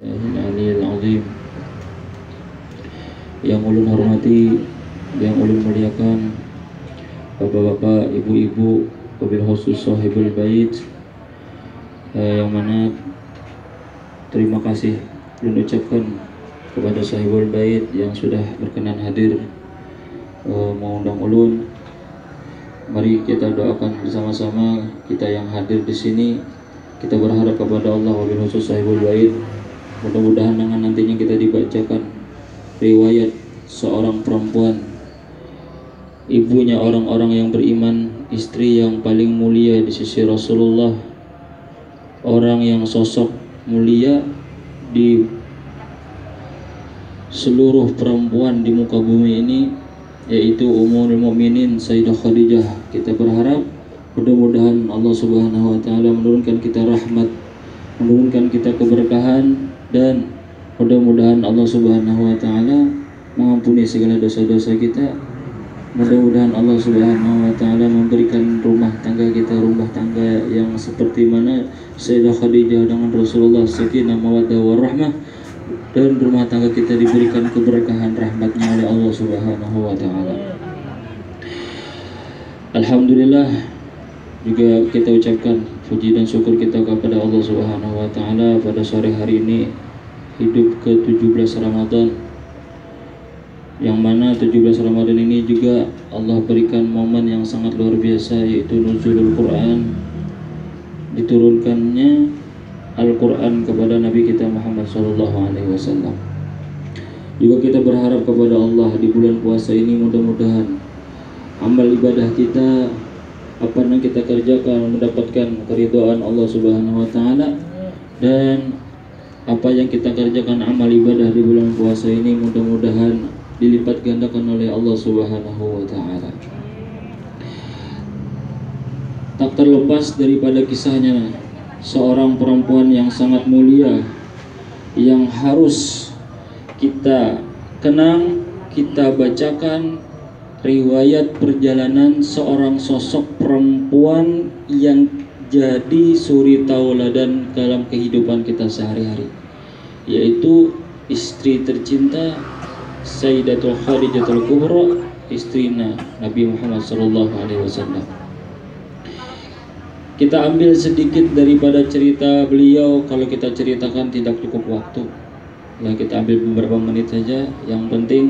Aliyil Azim. Yang ulun hormati, yang ulun muliakan, bapak-bapak, ibu-ibu, wabil khusus sahibul bait, yang mana terima kasih ulun ucapkan kepada sahibul bait yang sudah berkenan hadir mengundang ulun. Mari kita doakan bersama-sama kita yang hadir di sini. Kita berharap kepada Allah wabil khusus sahibul bait, mudah-mudahan dengan nantinya kita dibacakan riwayat seorang perempuan, ibunya orang-orang yang beriman, istri yang paling mulia di sisi Rasulullah, orang yang sosok mulia di seluruh perempuan di muka bumi ini, yaitu Ummul Mukminin Sayyidah Khadijah. Kita berharap mudah-mudahan Allah Subhanahu wa taala menurunkan kita rahmat, menurunkan kita keberkahan, dan mudah-mudahan Allah Subhanahu wa taala mengampuni segala dosa-dosa kita. Mudah-mudahan Allah Subhanahu wa taala memberikan rumah tangga kita rumah tangga yang seperti mana Sayyidah Khadijah dengan Rasulullah, sakinah mawaddah warahmah, dan rumah tangga kita diberikan keberkahan rahmatnya oleh Allah Subhanahu wa taala. Alhamdulillah, juga kita ucapkan puji dan syukur kita kepada Allah Subhanahu wa taala pada sore hari ini, hidup ke-17 Ramadan, yang mana 17 Ramadan ini juga Allah berikan momen yang sangat luar biasa, yaitu nuzulul Quran, diturunkannya Al-Quran kepada Nabi kita Muhammad SAW. Juga kita berharap kepada Allah di bulan puasa ini, mudah-mudahan amal ibadah kita, apa yang kita kerjakan, mendapatkan keridhaan Allah Subhanahu wa taala, dan apa yang kita kerjakan amal ibadah di bulan puasa ini mudah-mudahan dilipat gandakan oleh Allah Subhanahu wa taala. Tak terlepas daripada kisahnya seorang perempuan yang sangat mulia yang harus kita kenang, kita bacakan riwayat perjalanan seorang sosok perempuan yang jadi suri tauladan dalam kehidupan kita sehari-hari, yaitu istri tercinta Sayyidatul Khadijatul Kubra, istrina Nabi Muhammad SAW. Kita ambil sedikit daripada cerita beliau. Kalau kita ceritakan tidak cukup waktu, nah kita ambil beberapa menit saja. Yang penting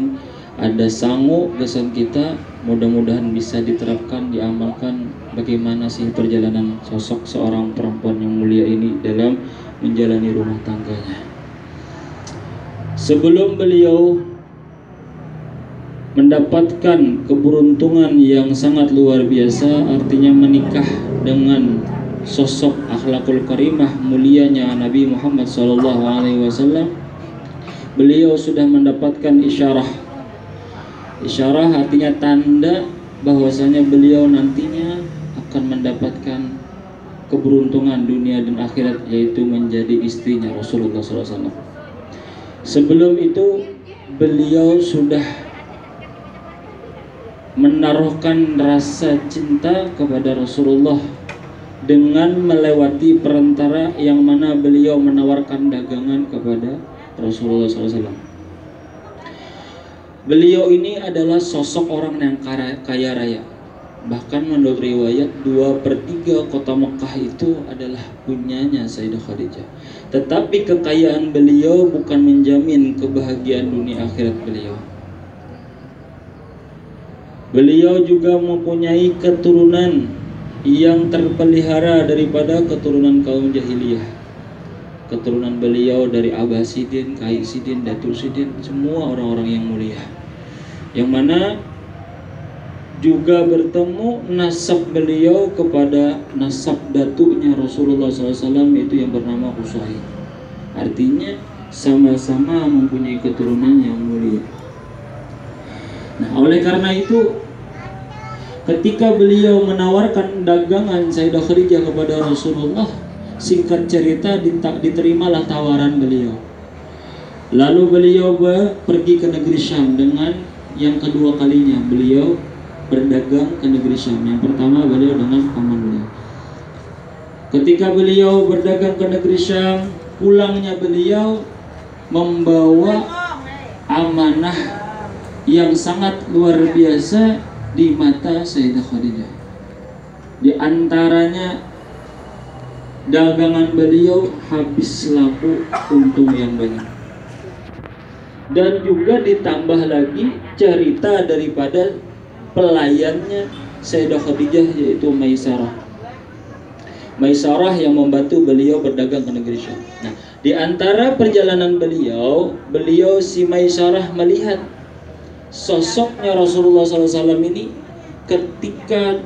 ada sangu kesan kita, mudah-mudahan bisa diterapkan, diamalkan. Bagaimana sih perjalanan sosok seorang perempuan yang mulia ini dalam menjalani rumah tangganya. Sebelum beliau mendapatkan keberuntungan yang sangat luar biasa, artinya menikah dengan sosok akhlakul karimah mulianya Nabi Muhammad SAW, beliau sudah mendapatkan isyarah. Isyarah artinya tanda bahwasanya beliau nantinya akan mendapatkan keberuntungan dunia dan akhirat, yaitu menjadi istrinya Rasulullah SAW. Sebelum itu beliau sudah menaruhkan rasa cinta kepada Rasulullah dengan melewati perantara yang mana beliau menawarkan dagangan kepada Rasulullah SAW. Beliau ini adalah sosok orang yang kaya raya. Bahkan menurut riwayat 2/3 kota Mekah itu adalah punyanya Sayyidah Khadijah. Tetapi kekayaan beliau bukan menjamin kebahagiaan dunia akhirat beliau. Beliau juga mempunyai keturunan yang terpelihara daripada keturunan kaum jahiliyah. Keturunan beliau dari Abbasidin, Qaisidin, Datusidin, semua orang-orang yang mulia, yang mana juga bertemu nasab beliau kepada nasab datuknya Rasulullah SAW, itu yang bernama Qusay. Artinya sama-sama mempunyai keturunan yang mulia. Nah, oleh karena itu, ketika beliau menawarkan dagangan Sayyidah Khadijah kepada Rasulullah, singkat cerita diterimalah tawaran beliau. Lalu beliau pergi ke negeri Syam dengan yang kedua kalinya beliau berdagang ke negeri Syam. Yang pertama beliau dengan paman beliau. Ketika beliau berdagang ke negeri Syam, pulangnya beliau membawa amanah yang sangat luar biasa di mata Sayyidah Khadijah. Di antaranya dagangan beliau habis laku untung yang banyak. Dan juga ditambah lagi cerita daripada pelayannya Sayyidah Khadijah, yaitu Maisarah. Maisarah yang membantu beliau berdagang ke negeri Syam. Nah, di antara perjalanan beliau si Maisarah melihat sosoknya Rasulullah SAW ini ketika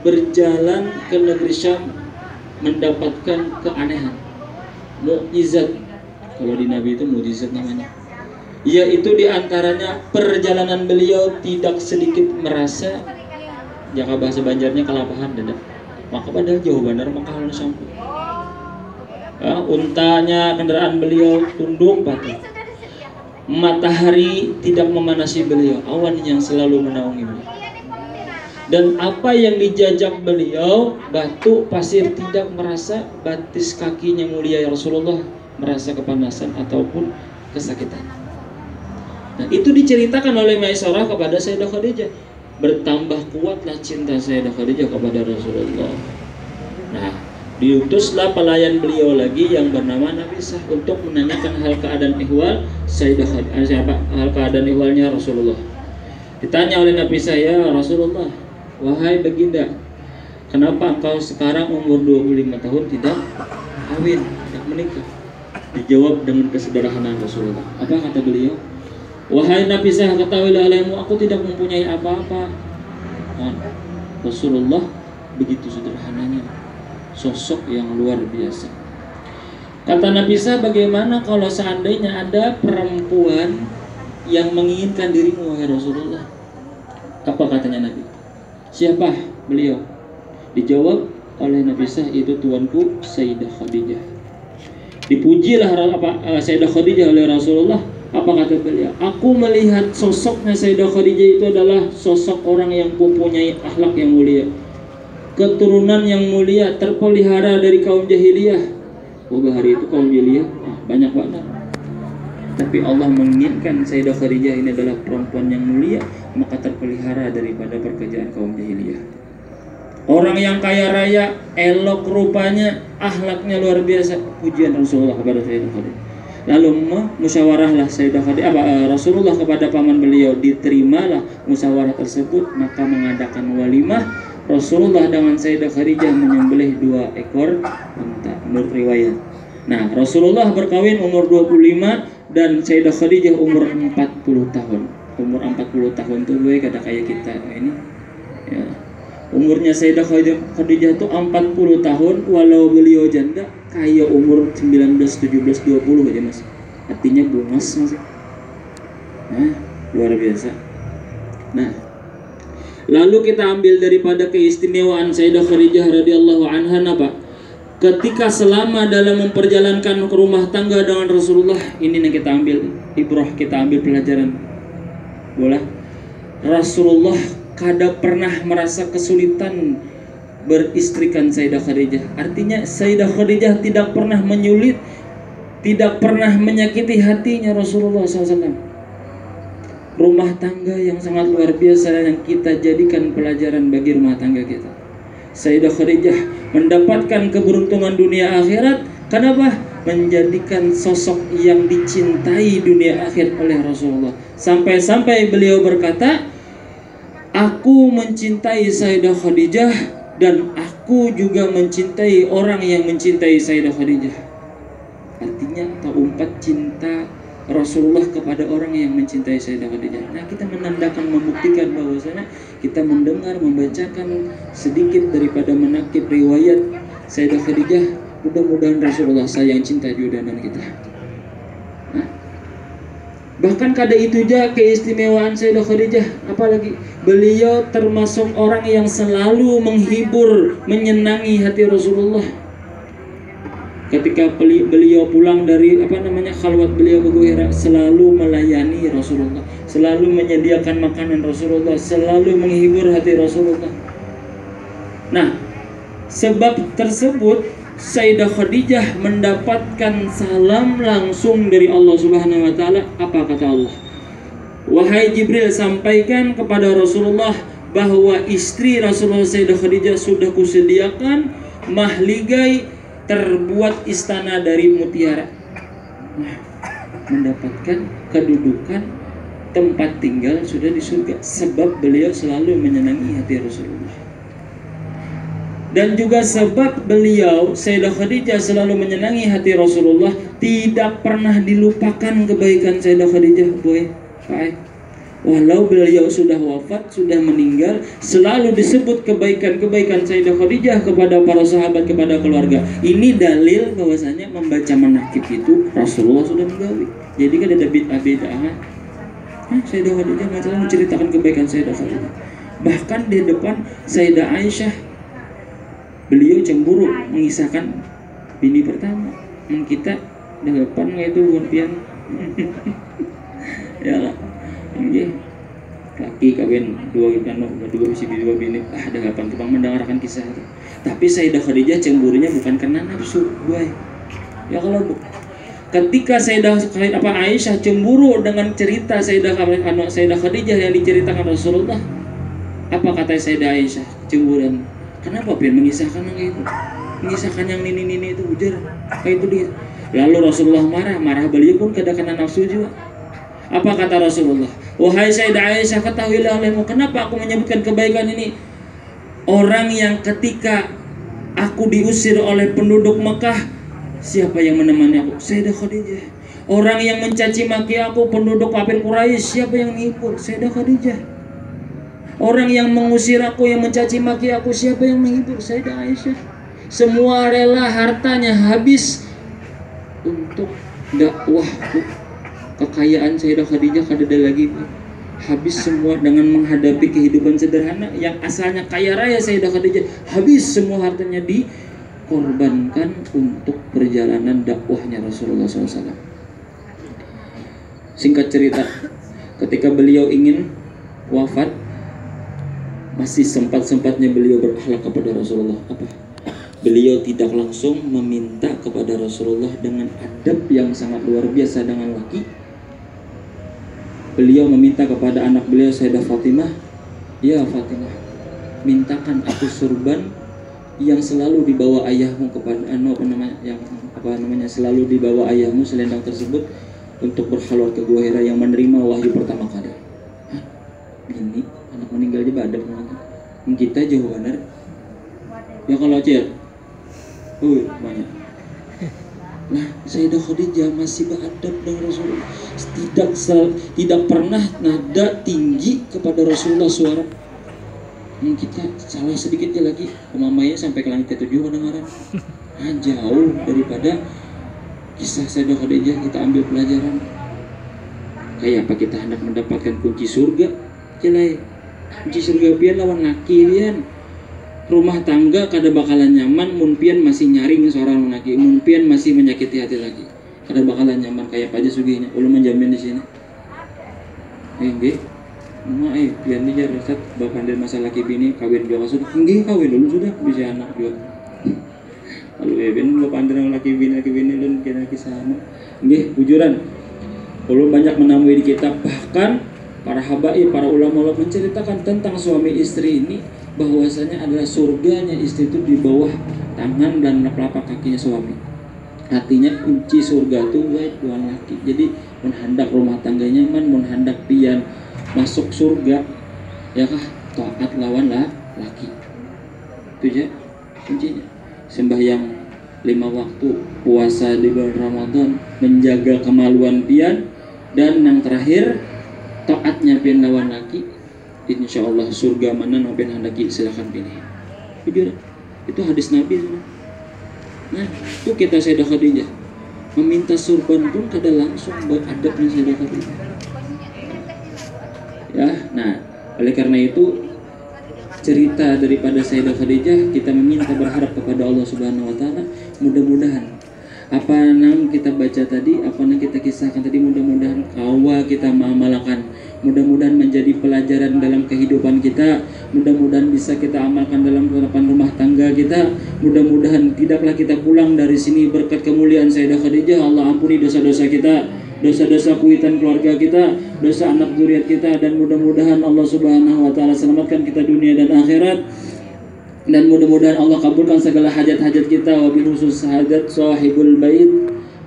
berjalan ke negeri Syam mendapatkan keanehan, mukjizat. Kalau di Nabi itu mukjizat namanya. Yaitu diantaranya perjalanan beliau tidak sedikit merasa, jika bahasa Banjarnya kelapahan dada. Maka padahal jauh benar maka halus sampai. Untanya kendaraan beliau tunduk patuh. Matahari tidak memanasi beliau, awan yang selalu menaungi beliau. Dan apa yang dijajak beliau, batu, pasir, tidak merasa. Batis kakinya mulia ya Rasulullah merasa kepanasan ataupun kesakitan. Nah, itu diceritakan oleh Maisarah kepada Sayyidah Khadijah. Bertambah kuatlah cinta Sayyidah Khadijah kepada Rasulullah. Nah, diutuslah pelayan beliau lagi yang bernama Nafisah untuk menanyakan hal keadaan ihwal Sayyidah Khadijah, hal keadaan ihwalnya Rasulullah. Ditanya oleh Nafisah, ya Rasulullah, wahai baginda, kenapa engkau sekarang umur 25 tahun tidak kawin, tidak menikah? Dijawab dengan kesederhanaan Rasulullah. Apa kata beliau? Wahai Nafisah, ketahuilah olehmu, aku tidak mempunyai apa-apa. Rasulullah begitu sederhananya, sosok yang luar biasa. Kata Nafisah, bagaimana kalau seandainya ada perempuan yang menginginkan dirimu wahai Rasulullah? Apa katanya Nabi? Siapa beliau? Dijawab oleh Nafisah, itu tuanku Sayyidah Khadijah. Dipujilah Sayyidah Khadijah oleh Rasulullah. Apa kata beliau? Aku melihat sosoknya Sayyidah Khadijah itu adalah sosok orang yang mempunyai akhlak yang mulia, keturunan yang mulia, terpelihara dari kaum jahiliyah. Hari itu kaum jahiliyah banyak banget. Tapi Allah menginginkan Sayyidah Khadijah ini adalah perempuan yang mulia, maka terpelihara daripada pekerjaan kaum jahiliyah. Orang yang kaya raya, elok rupanya, akhlaknya luar biasa. Pujian Rasulullah kepada Sayyidah Khadijah. Lalu musyawarahlah Sayyidah Khadijah Rasulullah kepada paman beliau, diterimalah musyawarah tersebut, maka mengadakan walimah. Rasulullah dengan Sayyidah Khadijah menyembelih 2 ekor unta menurut riwayat. Nah, Rasulullah berkawin umur 25 dan Sayyidah Khadijah umur 40 tahun. Umur 40 tahun tuh gue kata kayak kita ini. Ya. Umurnya Sayyidah Khadijah itu 40 tahun, walau beliau janda, kayak umur 19, 17, 20 aja mas. Artinya bungas masih. Nah, luar biasa. Nah, lalu kita ambil daripada keistimewaan Sayyidah Khadijah radhiyallahu anha apa? Ketika selama dalam memperjalankan ke rumah tangga dengan Rasulullah, ini yang kita ambil ibrah, kita ambil pelajaran. Boleh? Rasulullah kada pernah merasa kesulitan beristrikan Sayyidah Khadijah. Artinya Sayyidah Khadijah tidak pernah menyulit, tidak pernah menyakiti hatinya Rasulullah SAW. Rumah tangga yang sangat luar biasa yang kita jadikan pelajaran bagi rumah tangga kita. Sayyidah Khadijah mendapatkan keberuntungan dunia akhirat. Kenapa? Menjadikan sosok yang dicintai dunia akhir oleh Rasulullah. Sampai-sampai beliau berkata, aku mencintai Sayyidah Khadijah dan aku juga mencintai orang yang mencintai Sayyidah Khadijah. Artinya keempat cinta Rasulullah kepada orang yang mencintai Sayyidah Khadijah. Nah, kita menandakan, membuktikan bahwasanya kita mendengar, membacakan sedikit daripada menakib riwayat Sayyidah Khadijah. Mudah-mudahan Rasulullah sayang cinta juga dengan kita. Nah, bahkan kada itu aja keistimewaan Sayyidah Khadijah, apalagi beliau termasuk orang yang selalu menghibur, menyenangi hati Rasulullah. Ketika beliau pulang dari khalwat beliau ke Hira, selalu melayani Rasulullah, selalu menyediakan makanan Rasulullah, selalu menghibur hati Rasulullah. Nah, sebab tersebut Sayyidah Khadijah mendapatkan salam langsung dari Allah Subhanahu wa taala. Apa kata Allah? Wahai Jibril, sampaikan kepada Rasulullah bahwa istri Rasulullah Sayyidah Khadijah sudah kusediakan mahligai terbuat istana dari mutiara. Nah, mendapatkan kedudukan tempat tinggal sudah di surga sebab beliau selalu menyenangi hati Rasulullah. Dan juga sebab beliau Sayyidah Khadijah selalu menyenangi hati Rasulullah, tidak pernah dilupakan kebaikan Sayyidah Khadijah, boy. Baik. Walau beliau sudah wafat, sudah meninggal, selalu disebut kebaikan-kebaikan Sayyidah Khadijah kepada para sahabat, kepada keluarga. Ini dalil bahwasanya membaca manaqib itu Rasulullah sudah menggawi. Jadi kan ada bid'ah-bid'ah. Sayyidah Khadijah masalah menceritakan kebaikan Sayyidah Khadijah. Bahkan di depan Sayyidah Aisyah, beliau cemburu mengisahkan bini pertama. Kita depan nggak itu bukan ya lah. Ini laki kawin dua bini. Ada kapan tukang mendengarkan kisah itu. Tapi Sayyidah Khadijah cemburunya bukan karena nafsu, boy. Ya kalau ketika Aisyah cemburu dengan cerita Sayyidah Khadijah yang diceritakan Rasulullah, apa kata Sayyidah Aisyah? Cemburan. Kenapa Pian mengisahkan yang itu? Mengisahkan yang nini itu ujar. Kayak itu dia. Lalu Rasulullah marah beliau pun kada kena nafsu juga. Apa kata Rasulullah? Wahai Sayyidah Aisyah, ketahuilah olehmu, kenapa aku menyebutkan kebaikan ini? Orang yang ketika aku diusir oleh penduduk Mekah, siapa yang menemani aku? Sayyidah Khadijah. Orang yang mencaci maki aku, penduduk kafir Quraisy, siapa yang menghibur? Sayyidah Khadijah. Orang yang mengusir aku, yang mencaci maki aku, siapa yang menghibur? Sayyidah Aisyah. Semua rela hartanya habis untuk dakwahku. Kekayaan Sayyidah Khadijah kada ada lagi, habis semua dengan menghadapi kehidupan sederhana yang asalnya kaya raya. Sayyidah Khadijah habis semua hartanya dikorbankan untuk perjalanan dakwahnya Rasulullah SAW. Singkat cerita, ketika beliau ingin wafat, masih sempat-sempatnya beliau berakhlak kepada Rasulullah. Apa? Beliau tidak langsung meminta kepada Rasulullah dengan adab yang sangat luar biasa dengan laki. Beliau meminta kepada anak beliau Sayyidah Fatimah, ya Fatimah, mintakan aku surban yang selalu dibawa ayahmu kepada selalu dibawa ayahmu selendang tersebut untuk berhalwat ke Gua Hira yang menerima wahyu pertama kali. Hah? Ini anak meninggal aja badap kita jauh benar. Ya kalau Cil, banyak. Nah, Sayyidah Khadijah masih beradab dengan Rasulullah. Tidak pernah nada tinggi kepada Rasulullah suara. Kita salah sedikitnya lagi, mamanya sampai ke langit ketujuh kedengaran. Jauh daripada kisah Sayyidah Khadijah kita ambil pelajaran. Kayak apa kita hendak mendapatkan kunci surga? Celai. Kunci surga pian lawan laki pian. Rumah tangga kada bakalan nyaman mun pian masih nyaring seorang laki, mun pian masih menyakiti hati lagi. Kada bakalan nyaman kayak apa aja sugihnya. Ulun menjamin di sini. Nggih. Pian ni jar Ustaz bapak dan masalah laki bini kawin juga sudah. Nggih, kawin dulu sudah bisa anak juga. Kalau ben bapak dan laki bini ulun kira kisahna. Nggih, bujuran. Ulun banyak menemui di kitab, bahkan para habaib, para ulama menceritakan tentang suami istri ini bahwasanya adalah surganya istri itu di bawah tangan dan telapak kakinya suami. Artinya kunci surga itu buat dua laki. Jadi menghendak rumah tangganya nyaman, menghendak pian masuk surga, ya kah taat lawan laki. Itu aja kuncinya. Sembahyang 5 waktu, puasa di bulan Ramadan, menjaga kemaluan pian, dan yang terakhir taatnya pian lawan laki. Insya Allah surga mana nopen handaki silahkan pilih. Itu hadis Nabi. Nah, itu kita Sayyidah Khadijah meminta surban pun kada langsung beradabnya Sayyidah Khadijah. Ya, nah oleh karena itu cerita daripada Sayyidah Khadijah kita meminta berharap kepada Allah Subhanahu Wa Taala, mudah-mudahan apa yang kita baca tadi, apa yang kita kisahkan tadi, mudah-mudahan awal kita mengamalkan, mudah-mudahan menjadi pelajaran dalam kehidupan kita, mudah-mudahan bisa kita amalkan dalam kehidupan rumah tangga kita, mudah-mudahan tidaklah kita pulang dari sini berkat kemuliaan Sayyidah Khadijah. Allah ampuni dosa-dosa kita, dosa-dosa kuitan keluarga kita, dosa anak zuriat kita, dan mudah-mudahan Allah Subhanahu wa taala selamatkan kita dunia dan akhirat. Dan mudah-mudahan Allah kabulkan segala hajat-hajat kita, wabil khusus hajat sahibul bait.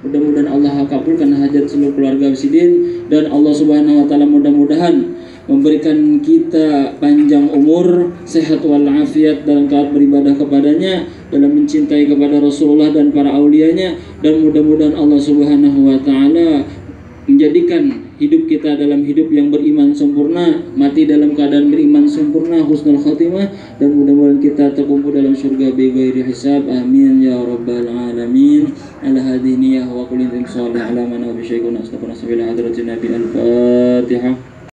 Mudah-mudahan Allah kabulkan hajat seluruh keluarga Sidin, dan Allah Subhanahu wa taala mudah-mudahan memberikan kita panjang umur, sehat walafiat dalam taat beribadah kepadanya, dalam mencintai kepada Rasulullah dan para aulianya, dan mudah-mudahan Allah Subhanahu wa taala menjadikan hidup kita dalam hidup yang beriman sempurna, mati dalam keadaan beriman sempurna, husnul khatimah, dan mudah-mudahan kita terkumpul dalam surga bighairi hisab. Amin ya rabbal alamin. Ala hadiniyah wa kulli sholih ala man wa bi syaikhuna astaghfirullah hadratin nabi al-fatihah.